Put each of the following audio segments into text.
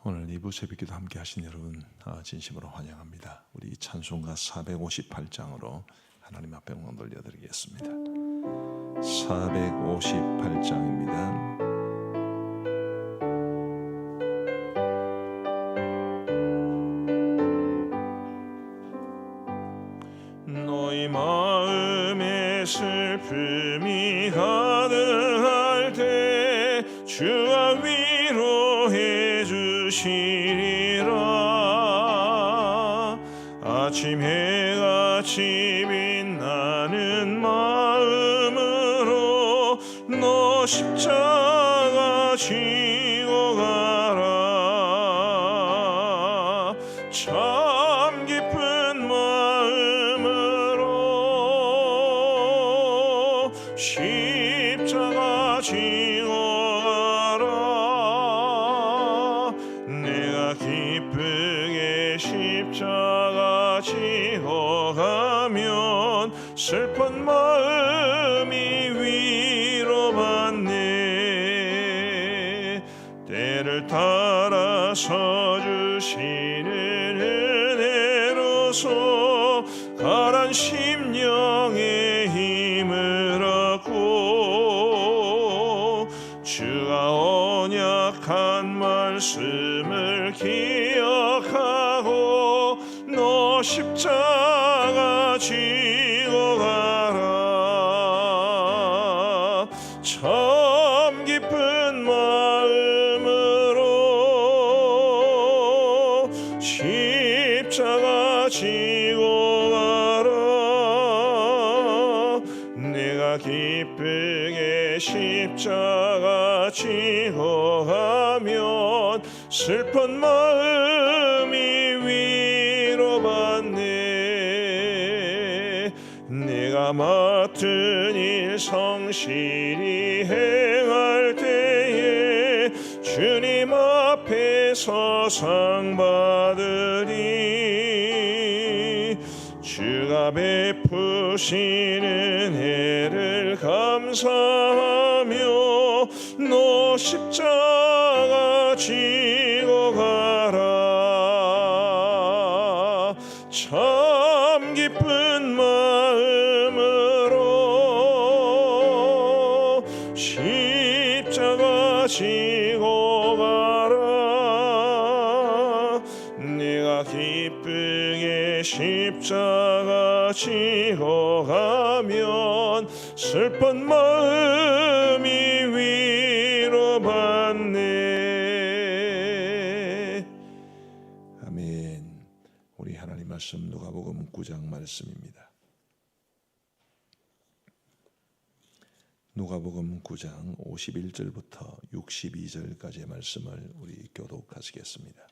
오늘 2부 새벽기도 함께 하신 여러분 진심으로 환영합니다. 우리 찬송가 458장으로 하나님 앞에 영광 돌려드리겠습니다. 458장입니다. 너희 마음에 슬픔이 가득할 때 주가 위로해 주시리라. 아침 해같이 빛나는 마음으로 너 십자가 지고 가라. 참 깊은 마음으로 십자가 지고 가라. 내가 기쁘게 십자가 지고 가면 슬픈 마음이 위로받네. 때를 따라서 주시는 은혜로서 가란 심령의 힘을 얻고 주가 언약한 말씀을 기억하고 너 십자가 지고 가라. 참 깊은 마음으로 십자가 지고 가라. 내가 기쁘게 십자가 지고 가면 슬픈 마음이 위로받네. 내가 맡은 일 성실히 행할 때에 주님 앞에서 상 받으리. 주가 베푸시는 은혜를 감사하며 너 십자가 지고 가라. 참 깊은 마음으로 십자가 지고 가라. 내가 기쁘게 십자가 지고 가면 슬픈 마음이 위로받네. 아멘. 우리 하나님 말씀 누가복음 9장 말씀입니다. 누가복음 9장 51절부터 62절까지의 말씀을 우리 교독하시겠습니다.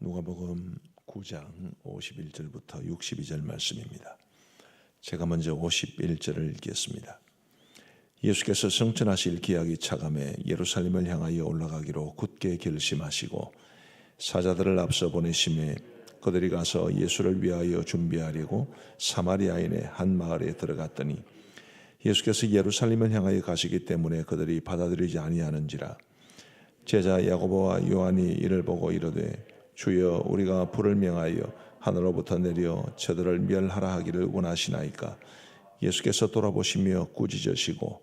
누가복음 9장 51절부터 62절 말씀입니다. 제가 먼저 51절을 읽겠습니다. 예수께서 성천하실 기약이 차감해 예루살렘을 향하여 올라가기로 굳게 결심하시고 사자들을 앞서 보내심에 그들이 가서 예수를 위하여 준비하려고 사마리아인의 한 마을에 들어갔더니 예수께서 예루살렘을 향하여 가시기 때문에 그들이 받아들이지 아니하는지라. 제자 야고보와 요한이 이를 보고 이르되 주여 우리가 불을 명하여 하늘로부터 내려 저들을 멸하라 하기를 원하시나이까. 예수께서 돌아보시며 꾸짖으시고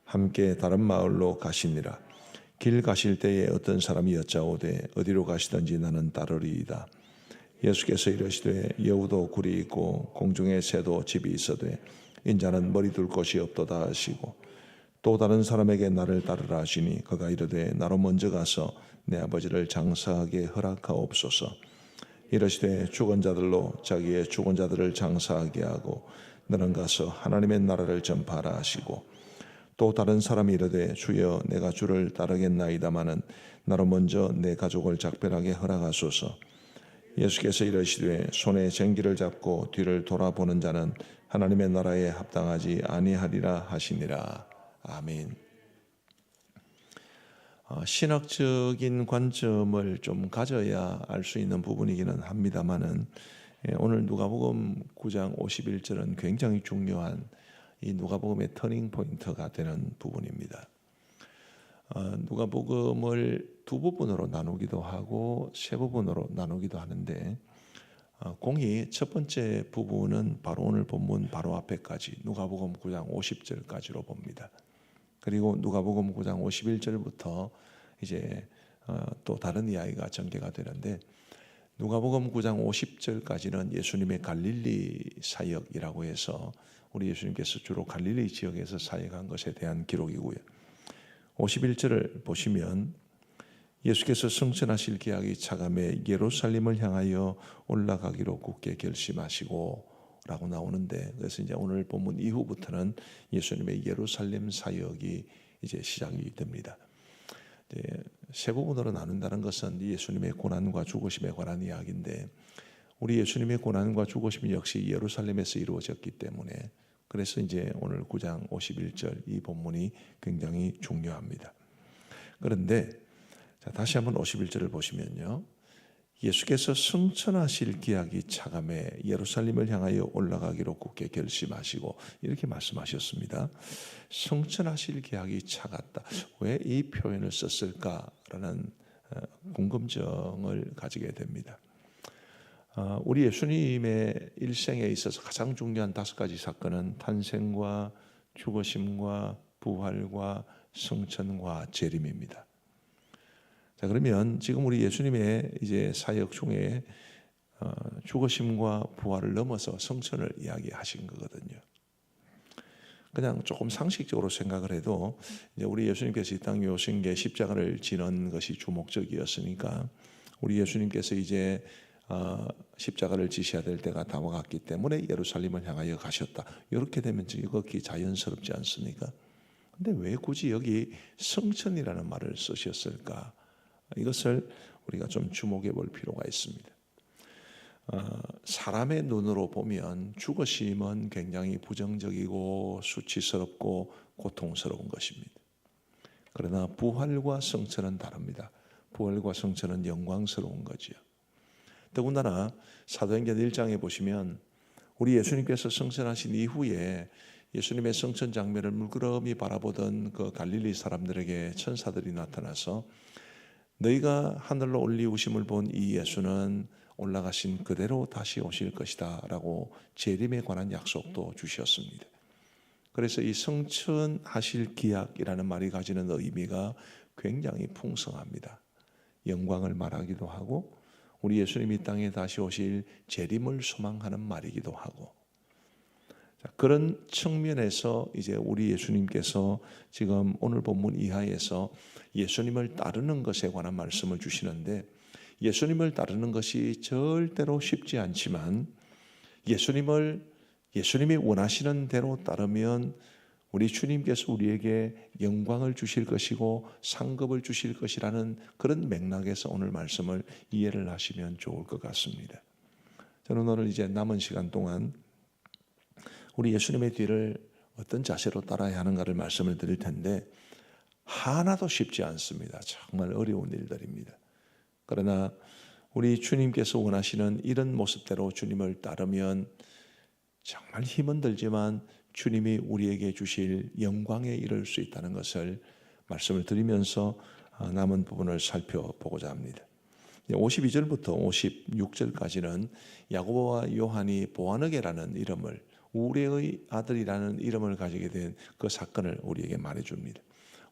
함께 다른 마을로 가시니라. 길 가실 때에 어떤 사람이 여짜오되 어디로 가시든지 나는 따르리이다. 예수께서 이르시되 여우도 굴이 있고 공중의 새도 집이 있어되 인자는 머리 둘 곳이 없도다 하시고 또 다른 사람에게 나를 따르라 하시니 그가 이르되 나로 먼저 가서 내 아버지를 장사하게 허락하옵소서. 이르시되 죽은 자들로 자기의 죽은 자들을 장사하게 하고 너는 가서 하나님의 나라를 전파하라 하시고 또 다른 사람이 이르되 주여 내가 주를 따르겠나이다마는 나로 먼저 내 가족을 작별하게 허락하소서. 예수께서 이르시되 손에 쟁기를 잡고 뒤를 돌아보는 자는 하나님의 나라에 합당하지 아니하리라 하시니라. 아멘. 신학적인 관점을 좀 가져야 알 수 있는 부분이기는 합니다만은 오늘 누가복음 9장 51절은 굉장히 중요한 이 누가복음의 터닝 포인트가 되는 부분입니다. 누가복음을 두 부분으로 나누기도 하고 세 부분으로 나누기도 하는데 공이 첫 번째 부분은 바로 오늘 본문 바로 앞에까지 누가복음 9장 50절까지로 봅니다. 그리고 누가복음 9장 51절부터 이제 또 다른 이야기가 전개가 되는데 누가복음 9장 50절까지는 예수님의 갈릴리 사역이라고 해서 우리 예수님께서 주로 갈릴리 지역에서 사역한 것에 대한 기록이고요. 51절을 보시면 예수께서 승천하실 기약이 차감해 예루살렘을 향하여 올라가기로 굳게 결심하시고 라고 나오는데, 그래서 이제 오늘 본문 이후부터는 예수님의 예루살렘 사역이 이제 시작이 됩니다. 세 부분으로 나눈다는 것은 예수님의 고난과 죽으심에 관한 이야기인데, 우리 예수님의 고난과 죽으심이 역시 예루살렘에서 이루어졌기 때문에 그래서 이제 오늘 9장 51절 이 본문이 굉장히 중요합니다. 그런데 다시 한번 51절을 보시면요, 예수께서 승천하실 기약이 차감해 예루살렘을 향하여 올라가기로 굳게 결심하시고 이렇게 말씀하셨습니다. 승천하실 기약이 차갔다. 왜 이 표현을 썼을까라는 궁금증을 가지게 됩니다. 우리 예수님의 일생에 있어서 가장 중요한 5가지 사건은 탄생과 죽으심과 부활과 승천과 재림입니다. 자, 그러면 지금 우리 예수님의 이제 사역 중에 죽으심과 부활을 넘어서 승천을 이야기하신 거거든요. 그냥 조금 상식적으로 생각을 해도 이제 우리 예수님께서 이 땅에 오신 게 십자가를 지는 것이 주목적이었으니까 우리 예수님께서 이제 십자가를 지셔야 될 때가 다가왔기 때문에 예루살렘을 향하여 가셨다. 이렇게 되면 이것이 자연스럽지 않습니까? 근데 왜 굳이 여기 승천이라는 말을 쓰셨을까? 이것을 우리가 좀 주목해 볼 필요가 있습니다. 사람의 눈으로 보면 죽으심은 굉장히 부정적이고 수치스럽고 고통스러운 것입니다. 그러나 부활과 승천은 다릅니다. 부활과 승천은 영광스러운 거지요. 더군다나 사도행전 1장에 보시면 우리 예수님께서 승천하신 이후에 예수님의 승천 장면을 물끄러미 바라보던 그 갈릴리 사람들에게 천사들이 나타나서 너희가 하늘로 올리우심을 본 이 예수는 올라가신 그대로 다시 오실 것이다 라고 재림에 관한 약속도 주셨습니다. 그래서 이 승천하실 기약이라는 말이 가지는 의미가 굉장히 풍성합니다. 영광을 말하기도 하고 우리 예수님이 땅에 다시 오실 재림을 소망하는 말이기도 하고, 그런 측면에서 이제 우리 예수님께서 지금 오늘 본문 이하에서 예수님을 따르는 것에 관한 말씀을 주시는데, 예수님을 따르는 것이 절대로 쉽지 않지만 예수님이 원하시는 대로 따르면 우리 주님께서 우리에게 영광을 주실 것이고 상급을 주실 것이라는 그런 맥락에서 오늘 말씀을 이해를 하시면 좋을 것 같습니다. 저는 오늘 이제 남은 시간 동안 우리 예수님의 뒤를 어떤 자세로 따라야 하는가를 말씀을 드릴 텐데 하나도 쉽지 않습니다. 정말 어려운 일들입니다. 그러나 우리 주님께서 원하시는 이런 모습대로 주님을 따르면 정말 힘은 들지만 주님이 우리에게 주실 영광에 이를 수 있다는 것을 말씀을 드리면서 남은 부분을 살펴보고자 합니다. 52절부터 56절까지는 야고보와 요한이 보아느게라는 이름을, 우레의 아들이라는 이름을 가지게 된 그 사건을 우리에게 말해줍니다.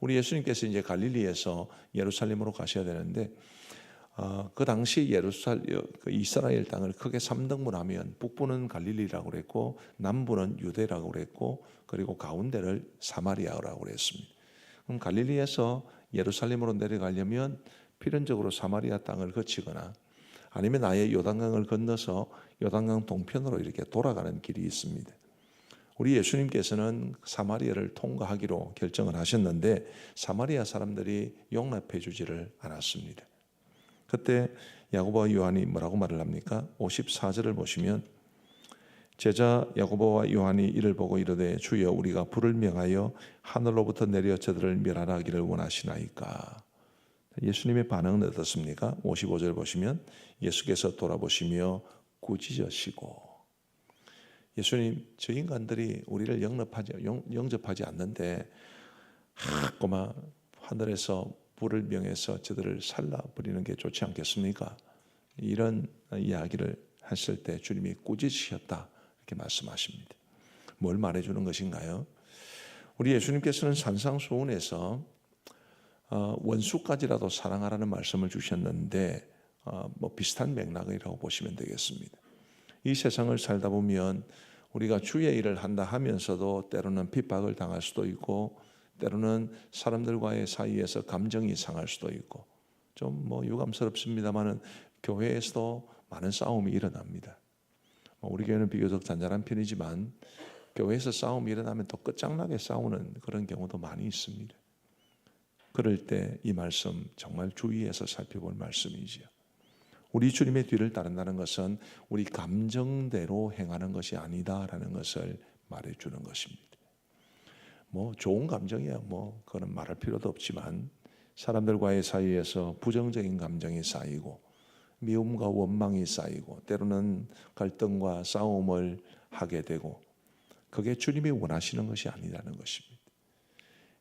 우리 예수님께서 이제 갈릴리에서 예루살렘으로 가셔야 되는데 그 당시 이스라엘 땅을 크게 3등분하면 북부는 갈릴리라고 그랬고 남부는 유대라고 그랬고 그리고 가운데를 사마리아라고 그랬습니다. 그럼 갈릴리에서 예루살렘으로 내려가려면 필연적으로 사마리아 땅을 거치거나 아니면 아예 요단강을 건너서 요단강 동편으로 이렇게 돌아가는 길이 있습니다. 우리 예수님께서는 사마리아를 통과하기로 결정을 하셨는데 사마리아 사람들이 용납해 주지를 않았습니다. 그때 야고보와 요한이 뭐라고 말을 합니까? 54절을 보시면 제자 야고보와 요한이 이를 보고 이르되 주여 우리가 불을 명하여 하늘로부터 내려 저들을 멸하라 하기를 원하시나이까. 예수님의 반응은 어떻습니까? 55절 보시면 예수께서 돌아보시며 꾸짖으시고, 예수님 저 인간들이 우리를 영접하지 않는데 꼬마 하늘에서 불을 명해서 저들을 살라버리는 게 좋지 않겠습니까? 이런 이야기를 했을 때 주님이 꾸짖으셨다 이렇게 말씀하십니다. 뭘 말해주는 것인가요? 우리 예수님께서는 산상수훈에서 원수까지라도 사랑하라는 말씀을 주셨는데 뭐 비슷한 맥락이라고 보시면 되겠습니다. 이 세상을 살다 보면 우리가 주의 일을 한다 하면서도 때로는 핍박을 당할 수도 있고 때로는 사람들과의 사이에서 감정이 상할 수도 있고 좀 뭐 유감스럽습니다만은 교회에서도 많은 싸움이 일어납니다. 우리 교회는 비교적 잔잔한 편이지만 교회에서 싸움이 일어나면 또 끝장나게 싸우는 그런 경우도 많이 있습니다. 그럴 때 이 말씀 정말 주의해서 살펴볼 말씀이지요. 우리 주님의 뒤를 따른다는 것은 우리 감정대로 행하는 것이 아니다라는 것을 말해주는 것입니다. 뭐 좋은 감정이야 뭐 그건 말할 필요도 없지만 사람들과의 사이에서 부정적인 감정이 쌓이고 미움과 원망이 쌓이고 때로는 갈등과 싸움을 하게 되고 그게 주님이 원하시는 것이 아니라는 것입니다.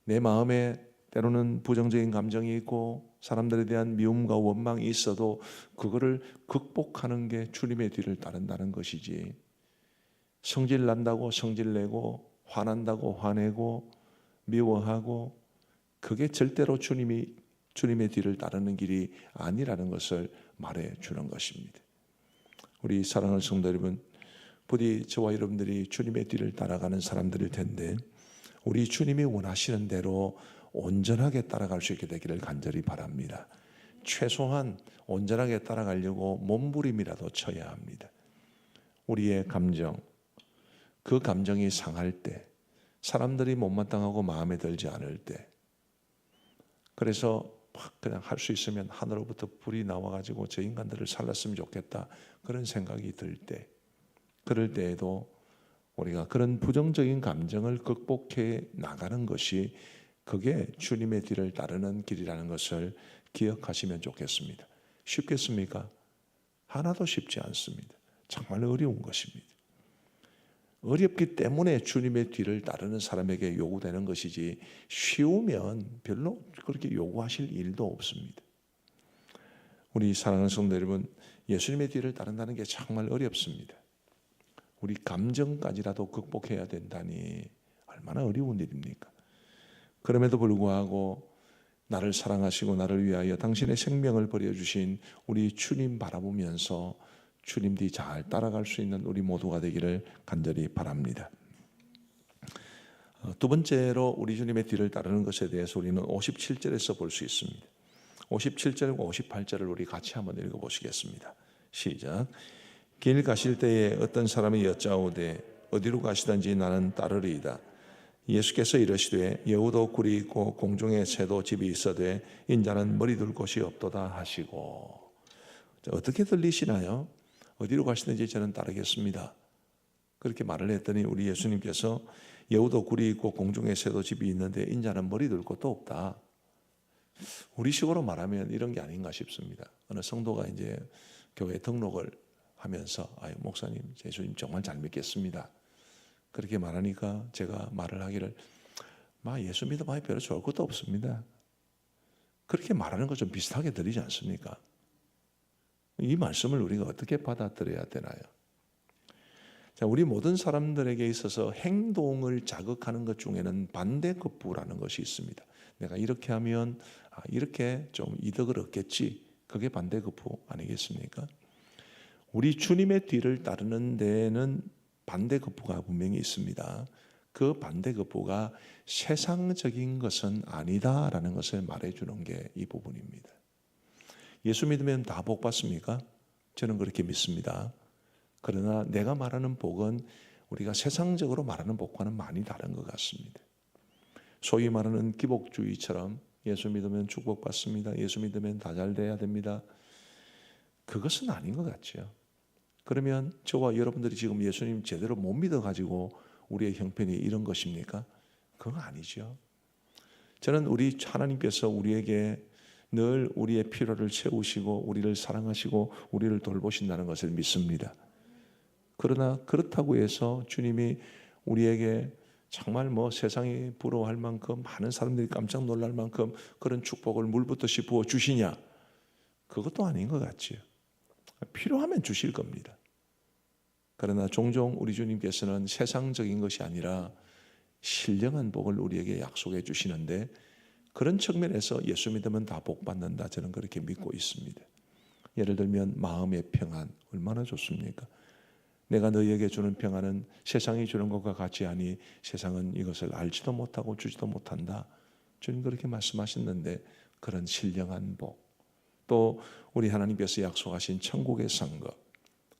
내 마음에 때로는 부정적인 감정이 있고 사람들에 대한 미움과 원망이 있어도 그거를 극복하는 게 주님의 뒤를 따른다는 것이지 성질 난다고 성질내고 화난다고 화내고 미워하고 그게 절대로 주님의 뒤를 따르는 길이 아니라는 것을 말해주는 것입니다. 우리 사랑하는 성도 여러분, 부디 저와 여러분들이 주님의 뒤를 따라가는 사람들일 텐데 우리 주님이 원하시는 대로 온전하게 따라갈 수 있게 되기를 간절히 바랍니다. 최소한 온전하게 따라가려고 몸부림이라도 쳐야 합니다. 우리의 감정, 그 감정이 상할 때, 사람들이 못마땅하고 마음에 들지 않을 때, 그래서 그냥 할 수 있으면 하늘로부터 불이 나와가지고 저 인간들을 살랐으면 좋겠다 그런 생각이 들 때, 그럴 때에도 우리가 그런 부정적인 감정을 극복해 나가는 것이 그게 주님의 뒤를 따르는 길이라는 것을 기억하시면 좋겠습니다. 쉽겠습니까? 하나도 쉽지 않습니다. 정말 어려운 것입니다. 어렵기 때문에 주님의 뒤를 따르는 사람에게 요구되는 것이지 쉬우면 별로 그렇게 요구하실 일도 없습니다. 우리 사랑하는 성도 여러분, 예수님의 뒤를 따른다는 게 정말 어렵습니다. 우리 감정까지라도 극복해야 된다니 얼마나 어려운 일입니까? 그럼에도 불구하고 나를 사랑하시고 나를 위하여 당신의 생명을 버려주신 우리 주님 바라보면서 주님 뒤 잘 따라갈 수 있는 우리 모두가 되기를 간절히 바랍니다. 두 번째로 우리 주님의 뒤를 따르는 것에 대해서 우리는 57절에서 볼 수 있습니다. 57절과 58절을 우리 같이 한번 읽어보시겠습니다. 시작. 길 가실 때에 어떤 사람이 여짜오되 어디로 가시든지 나는 따르리이다. 예수께서 이르시되 여우도 굴이 있고 공중에 새도 집이 있어되 인자는 머리 둘 곳이 없도다 하시고. 어떻게 들리시나요? 어디로 가시든지 저는 따르겠습니다. 그렇게 말을 했더니 우리 예수님께서 여우도 굴이 있고 공중에 새도 집이 있는데 인자는 머리 둘 곳도 없다. 우리식으로 말하면 이런 게 아닌가 싶습니다. 어느 성도가 이제 교회 등록을 하면서 목사님, 예수님 정말 잘 믿겠습니다. 그렇게 말하니까 제가 말을 하기를 예수 믿어봐야 별로 좋을 것도 없습니다. 그렇게 말하는 것 좀 비슷하게 들리지 않습니까? 이 말씀을 우리가 어떻게 받아들여야 되나요? 자, 우리 모든 사람들에게 있어서 행동을 자극하는 것 중에는 반대급부라는 것이 있습니다. 내가 이렇게 하면 이렇게 좀 이득을 얻겠지. 그게 반대급부 아니겠습니까? 우리 주님의 뒤를 따르는 데에는 반대급부가 분명히 있습니다. 그 반대급부가 세상적인 것은 아니다라는 것을 말해주는 게 이 부분입니다. 예수 믿으면 다 복 받습니까? 저는 그렇게 믿습니다. 그러나 내가 말하는 복은 우리가 세상적으로 말하는 복과는 많이 다른 것 같습니다. 소위 말하는 기복주의처럼 예수 믿으면 축복받습니다. 예수 믿으면 다 잘 돼야 됩니다. 그것은 아닌 것 같죠. 그러면 저와 여러분들이 지금 예수님 제대로 못 믿어가지고 우리의 형편이 이런 것입니까? 그건 아니죠. 저는 우리 하나님께서 우리에게 늘 우리의 필요를 채우시고 우리를 사랑하시고 우리를 돌보신다는 것을 믿습니다. 그러나 그렇다고 해서 주님이 우리에게 정말 세상이 부러워할 만큼 많은 사람들이 깜짝 놀랄 만큼 그런 축복을 물붓듯이 부어 주시냐? 그것도 아닌 것 같지요. 필요하면 주실 겁니다. 그러나 종종 우리 주님께서는 세상적인 것이 아니라 신령한 복을 우리에게 약속해 주시는데, 그런 측면에서 예수 믿으면 다 복 받는다, 저는 그렇게 믿고 있습니다. 예를 들면 마음의 평안, 얼마나 좋습니까? 내가 너희에게 주는 평안은 세상이 주는 것과 같지 아니 세상은 이것을 알지도 못하고 주지도 못한다, 주님 그렇게 말씀하셨는데, 그런 신령한 복, 또 우리 하나님께서 약속하신 천국의 상급,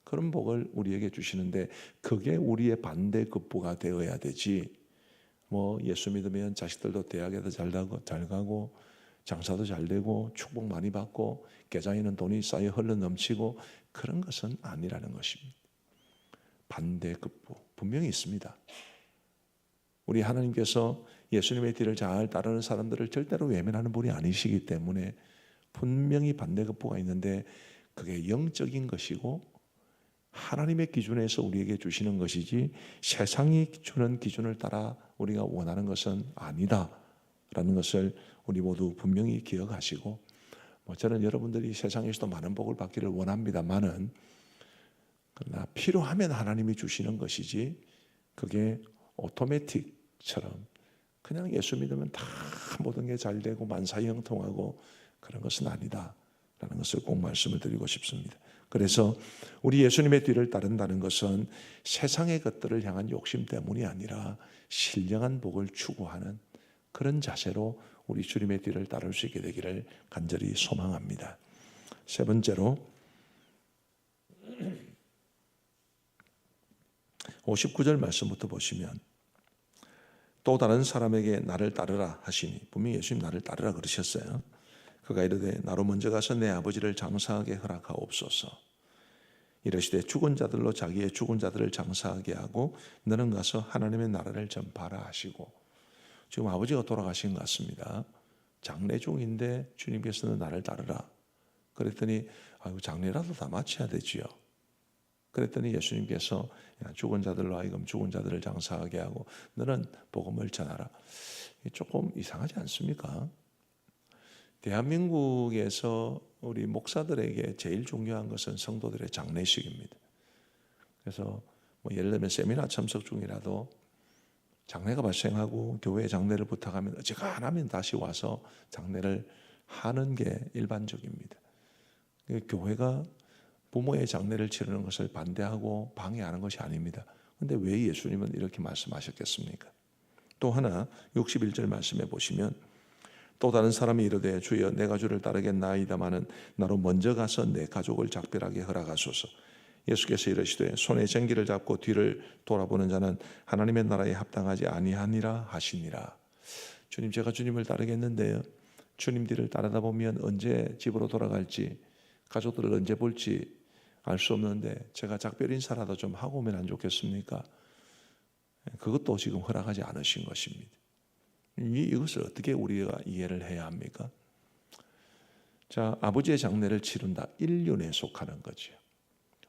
그런 복을 우리에게 주시는데, 그게 우리의 반대급부가 되어야 되지, 예수 믿으면 자식들도 대학에도 잘 가고 장사도 잘 되고 축복 많이 받고 계좌에는 돈이 쌓여 흘러 넘치고, 그런 것은 아니라는 것입니다. 반대급부 분명히 있습니다. 우리 하나님께서 예수님의 뒤를 잘 따르는 사람들을 절대로 외면하는 분이 아니시기 때문에 분명히 반대급부가 있는데, 그게 영적인 것이고 하나님의 기준에서 우리에게 주시는 것이지 세상이 주는 기준을 따라 우리가 원하는 것은 아니다라는 것을 우리 모두 분명히 기억하시고, 저는 여러분들이 세상에서도 많은 복을 받기를 원합니다만은, 그러나 필요하면 하나님이 주시는 것이지 그게 오토매틱처럼 그냥 예수 믿으면 다 모든 게 잘 되고 만사형통하고 그런 것은 아니다라는 것을 꼭 말씀을 드리고 싶습니다. 그래서 우리 예수님의 뒤를 따른다는 것은 세상의 것들을 향한 욕심 때문이 아니라 신령한 복을 추구하는 그런 자세로 우리 주님의 뒤를 따를 수 있게 되기를 간절히 소망합니다. 세 번째로 59절 말씀부터 보시면, 또 다른 사람에게 나를 따르라 하시니, 분명히 예수님 나를 따르라 그러셨어요. 그가 이르되 나로 먼저 가서 내 아버지를 장사하게 허락하옵소서. 이르시되 죽은 자들로 자기의 죽은 자들을 장사하게 하고 너는 가서 하나님의 나라를 전파하라 하시고, 지금 아버지가 돌아가신 것 같습니다. 장례 중인데 주님께서는 나를 따르라 그랬더니, 장례라도 다 마쳐야 되지요. 그랬더니 예수님께서 죽은 자들로 하여금 죽은 자들을 장사하게 하고 너는 복음을 전하라. 조금 이상하지 않습니까? 대한민국에서 우리 목사들에게 제일 중요한 것은 성도들의 장례식입니다. 그래서 예를 들면 세미나 참석 중이라도 장례가 발생하고 교회에 장례를 부탁하면 어지간하면 다시 와서 장례를 하는 게 일반적입니다. 교회가 부모의 장례를 치르는 것을 반대하고 방해하는 것이 아닙니다. 그런데 왜 예수님은 이렇게 말씀하셨겠습니까? 또 하나 61절 말씀해 보시면, 또 다른 사람이 이르되 주여 내가 주를 따르겠나이다마는 나로 먼저 가서 내 가족을 작별하게 허락하소서. 예수께서 이르시되 손에 쟁기를 잡고 뒤를 돌아보는 자는 하나님의 나라에 합당하지 아니하니라 하시니라. 주님, 제가 주님을 따르겠는데요, 주님 뒤를 따르다 보면 언제 집으로 돌아갈지, 가족들을 언제 볼지 알 수 없는데 제가 작별 인사라도 좀 하고 오면 안 좋겠습니까? 그것도 지금 허락하지 않으신 것입니다. 이것을 어떻게 우리가 이해를 해야 합니까? 자, 아버지의 장례를 치른다, 인륜에 속하는 거죠.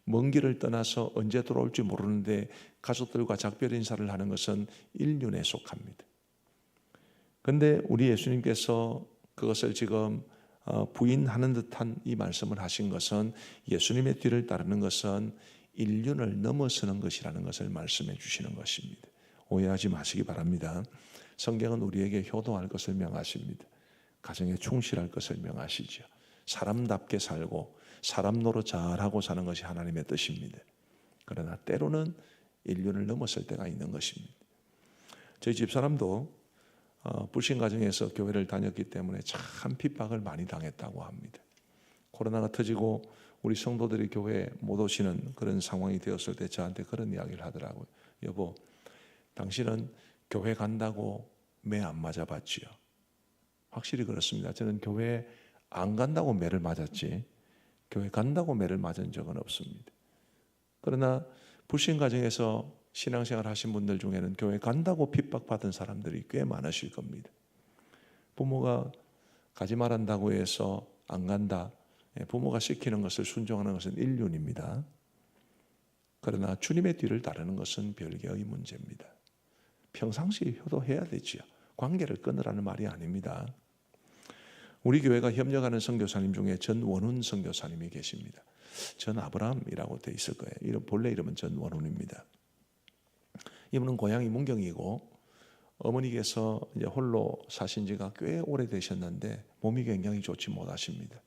먼 길을 떠나서 언제 돌아올지 모르는데 가족들과 작별 인사를 하는 것은 인륜에 속합니다. 그런데 우리 예수님께서 그것을 지금 부인하는 듯한 이 말씀을 하신 것은, 예수님의 뒤를 따르는 것은 인륜을 넘어서는 것이라는 것을 말씀해 주시는 것입니다. 오해하지 마시기 바랍니다. 성경은 우리에게 효도할 것을 명하십니다. 가정에 충실할 것을 명하시죠. 사람답게 살고 사람 노릇 잘하고 사는 것이 하나님의 뜻입니다. 그러나 때로는 인륜을 넘어설 때가 있는 것입니다. 저희 집사람도 불신 가정에서 교회를 다녔기 때문에 참 핍박을 많이 당했다고 합니다. 코로나가 터지고 우리 성도들이 교회에 못 오시는 그런 상황이 되었을 때 저한테 그런 이야기를 하더라고요. 여보, 당신은 교회 간다고 매 안 맞아봤지요? 확실히 그렇습니다. 저는 교회 안 간다고 매를 맞았지 교회 간다고 매를 맞은 적은 없습니다. 그러나 불신 가정에서 신앙생활 하신 분들 중에는 교회 간다고 핍박받은 사람들이 꽤 많으실 겁니다. 부모가 가지 말한다고 해서 안 간다, 부모가 시키는 것을 순종하는 것은 인륜입니다. 그러나 주님의 뒤를 따르는 것은 별개의 문제입니다. 평상시에 효도해야 되지요. 관계를 끊으라는 말이 아닙니다. 우리 교회가 협력하는 선교사님 중에 전원훈 선교사님이 계십니다. 전 아브라함이라고 돼 있을 거예요. 본래 이름은 전원훈입니다. 이분은 고향이 문경이고 어머니께서 이제 홀로 사신 지가 꽤 오래되셨는데 몸이 굉장히 좋지 못하십니다.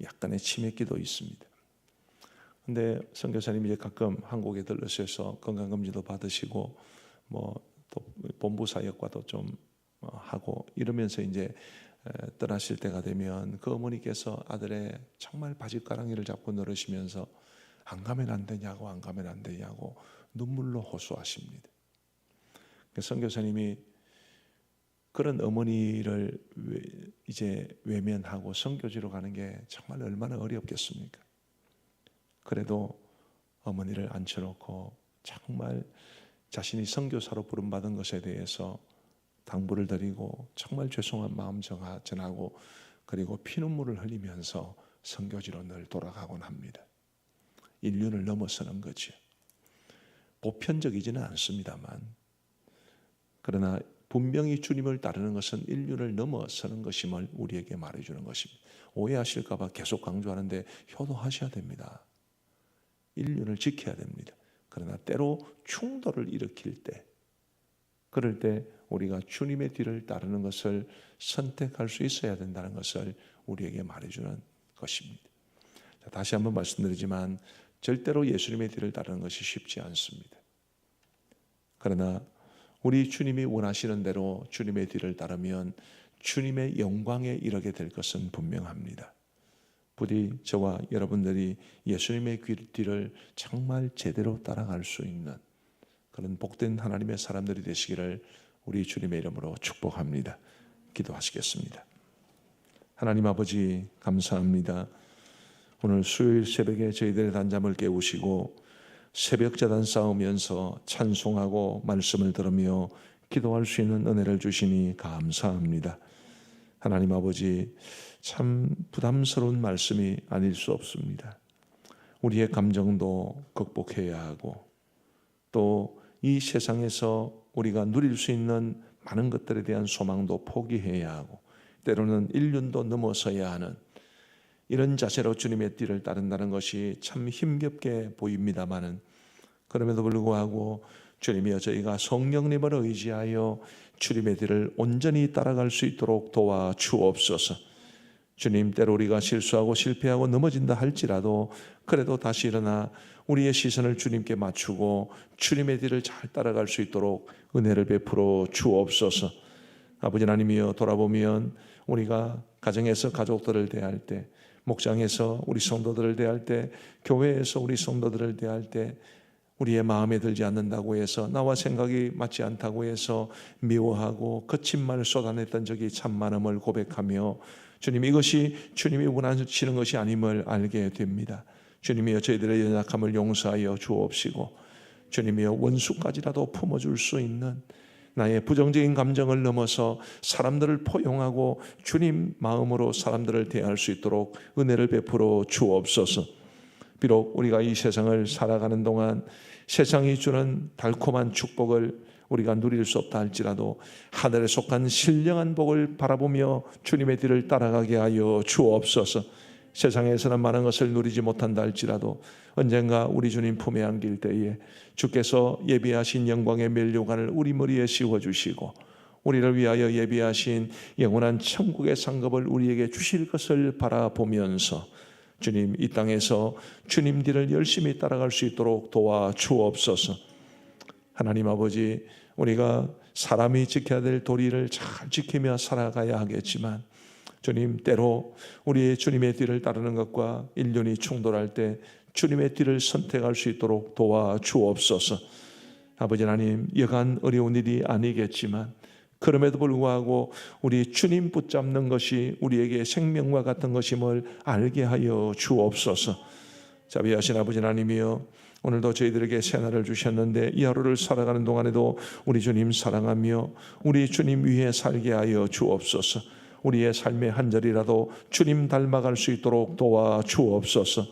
약간의 치매기도 있습니다. 근데 선교사님이 이제 가끔 한국에 들르셔서 건강검진도 받으시고 또 본부 사역과도 좀 하고 이러면서 이제 떠나실 때가 되면 그 어머니께서 아들의 정말 바짓가랑이를 잡고 늘으시면서 안 가면 안 되냐고 안 가면 안 되냐고 눈물로 호소하십니다. 선교사님이 그런 어머니를 이제 외면하고 선교지로 가는 게 정말 얼마나 어렵겠습니까? 그래도 어머니를 앉혀놓고 정말 자신이 선교사로 부름받은 것에 대해서 당부를 드리고 정말 죄송한 마음 전하고 그리고 피눈물을 흘리면서 선교지로 늘 돌아가곤 합니다. 인륜을 넘어서는 거죠. 보편적이지는 않습니다만 그러나 분명히 주님을 따르는 것은 인륜을 넘어서는 것임을 우리에게 말해주는 것입니다. 오해하실까 봐 계속 강조하는데 효도하셔야 됩니다. 인륜을 지켜야 됩니다. 그러나 때로 충돌을 일으킬 때 그럴 때 우리가 주님의 뒤를 따르는 것을 선택할 수 있어야 된다는 것을 우리에게 말해주는 것입니다. 다시 한번 말씀드리지만 절대로 예수님의 뒤를 따르는 것이 쉽지 않습니다. 그러나 우리 주님이 원하시는 대로 주님의 뒤를 따르면 주님의 영광에 이르게 될 것은 분명합니다. 부디 저와 여러분들이 예수님의 뒤를 정말 제대로 따라갈 수 있는 그런 복된 하나님의 사람들이 되시기를 우리 주님의 이름으로 축복합니다. 기도하시겠습니다. 하나님 아버지 감사합니다. 오늘 수요일 새벽에 저희들의 단잠을 깨우시고 새벽자단 싸우면서 찬송하고 말씀을 들으며 기도할 수 있는 은혜를 주시니 감사합니다. 하나님 아버지 참 부담스러운 말씀이 아닐 수 없습니다. 우리의 감정도 극복해야 하고 또 이 세상에서 우리가 누릴 수 있는 많은 것들에 대한 소망도 포기해야 하고 때로는 인륜도 넘어서야 하는 이런 자세로 주님의 뒤를 따른다는 것이 참 힘겹게 보입니다마는 그럼에도 불구하고 주님이여 저희가 성령님을 의지하여 주님의 뒤를 온전히 따라갈 수 있도록 도와주옵소서. 주님 때로 우리가 실수하고 실패하고 넘어진다 할지라도 그래도 다시 일어나 우리의 시선을 주님께 맞추고 주님의 뒤를 잘 따라갈 수 있도록 은혜를 베풀어 주옵소서. 아버지 하나님이여 돌아보면 우리가 가정에서 가족들을 대할 때 목장에서 우리 성도들을 대할 때 교회에서 우리 성도들을 대할 때 우리의 마음에 들지 않는다고 해서 나와 생각이 맞지 않다고 해서 미워하고 거친 말을 쏟아냈던 적이 참 많음을 고백하며 주님 이것이 주님이 원하시는 것이 아님을 알게 됩니다. 주님이여 저희들의 연약함을 용서하여 주옵시고 주님이여 원수까지라도 품어줄 수 있는 나의 부정적인 감정을 넘어서 사람들을 포용하고 주님 마음으로 사람들을 대할 수 있도록 은혜를 베풀어 주옵소서. 비록 우리가 이 세상을 살아가는 동안 세상이 주는 달콤한 축복을 우리가 누릴 수 없다 할지라도 하늘에 속한 신령한 복을 바라보며 주님의 뒤를 따라가게 하여 주옵소서. 세상에서는 많은 것을 누리지 못한다 할지라도 언젠가 우리 주님 품에 안길 때에 주께서 예비하신 영광의 면류관을 우리 머리에 씌워주시고 우리를 위하여 예비하신 영원한 천국의 상급을 우리에게 주실 것을 바라보면서 주님 이 땅에서 주님 뒤를 열심히 따라갈 수 있도록 도와주옵소서. 하나님 아버지 우리가 사람이 지켜야 될 도리를 잘 지키며 살아가야 하겠지만 주님 때로 우리의 주님의 뒤를 따르는 것과 인륜이 충돌할 때 주님의 뒤를 선택할 수 있도록 도와주옵소서. 아버지 하나님 여간 어려운 일이 아니겠지만 그럼에도 불구하고 우리 주님 붙잡는 것이 우리에게 생명과 같은 것임을 알게 하여 주옵소서. 자비하신 아버지 하나님이여 오늘도 저희들에게 새날을 주셨는데 이 하루를 살아가는 동안에도 우리 주님 사랑하며 우리 주님 위해 살게 하여 주옵소서. 우리의 삶의 한 절이라도 주님 닮아갈 수 있도록 도와주옵소서.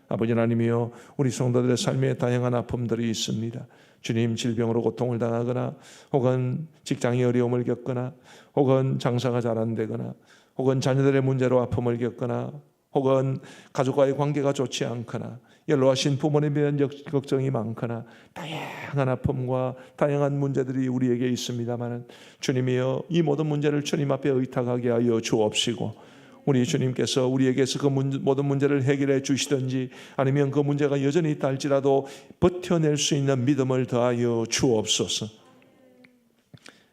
아버지 하나님이여 우리 성도들의 삶에 다양한 아픔들이 있습니다. 주님, 질병으로 고통을 당하거나 혹은 직장의 어려움을 겪거나 혹은 장사가 잘 안 되거나 혹은 자녀들의 문제로 아픔을 겪거나 혹은 가족과의 관계가 좋지 않거나 연로하신 부모님에 대한 걱정이 많거나 다양한 아픔과 다양한 문제들이 우리에게 있습니다만 주님이여 이 모든 문제를 주님 앞에 의탁하게 하여 주옵시고 우리 주님께서 우리에게서 그 모든 문제를 해결해 주시든지 아니면 그 문제가 여전히 있다 할지라도 버텨낼 수 있는 믿음을 더하여 주옵소서.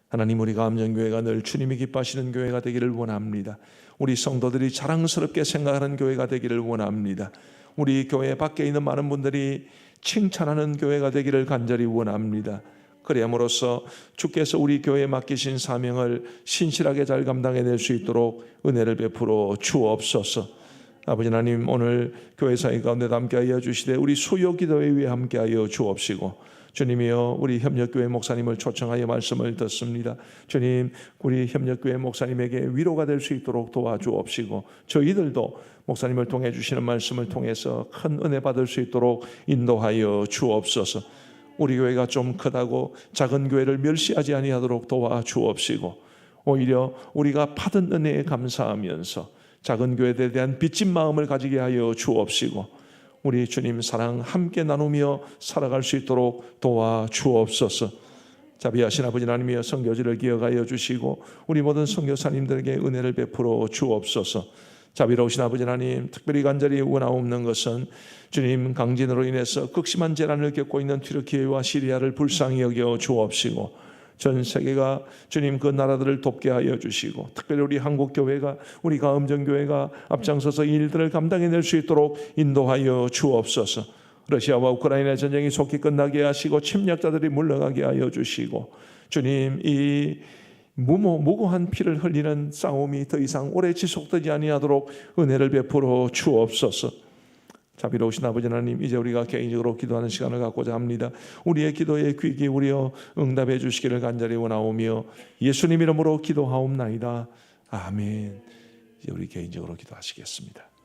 하나님, 우리가 암전교회가 늘 주님이 기뻐하시는 교회가 되기를 원합니다. 우리 성도들이 자랑스럽게 생각하는 교회가 되기를 원합니다. 우리 교회 밖에 있는 많은 분들이 칭찬하는 교회가 되기를 간절히 원합니다. 그래야므로써 주께서 우리 교회에 맡기신 사명을 신실하게 잘 감당해낼 수 있도록 은혜를 베풀어 주옵소서. 아버지 하나님, 오늘 교회 사회 가운데 함께하여 주시되 우리 수요 기도회 위에 함께하여 주옵시고 주님이여 우리 협력교회 목사님을 초청하여 말씀을 듣습니다. 주님, 우리 협력교회 목사님에게 위로가 될 수 있도록 도와주옵시고 저희들도 목사님을 통해 주시는 말씀을 통해서 큰 은혜 받을 수 있도록 인도하여 주옵소서. 우리 교회가 좀 크다고 작은 교회를 멸시하지 아니하도록 도와주옵시고 오히려 우리가 받은 은혜에 감사하면서 작은 교회에 대한 빚진 마음을 가지게 하여 주옵시고 우리 주님 사랑 함께 나누며 살아갈 수 있도록 도와주옵소서. 자비하신 아버지 하나님이여 선교지를 기억하여 주시고 우리 모든 선교사님들에게 은혜를 베풀어 주옵소서. 자비로우신 아버지 하나님, 특별히 간절히 원하옵는 것은 주님 강진으로 인해서 극심한 재난을 겪고 있는 튀르키예와 시리아를 불쌍히 여겨 주옵시고 전 세계가 주님 그 나라들을 돕게 하여 주시고 특별히 우리 한국교회가 우리 가음정교회가 앞장서서 이 일들을 감당해낼 수 있도록 인도하여 주옵소서. 러시아와 우크라이나 전쟁이 속히 끝나게 하시고 침략자들이 물러가게 하여 주시고 주님 이 무고한 피를 흘리는 싸움이 더 이상 오래 지속되지 아니하도록 은혜를 베풀어 주옵소서. 자비로우신 아버지 하나님, 이제 우리가 개인적으로 기도하는 시간을 갖고자 합니다. 우리의 기도에 귀 기울여 응답해 주시기를 간절히 원하오며 예수님 이름으로 기도하옵나이다. 아멘. 이제 우리 개인적으로 기도하시겠습니다.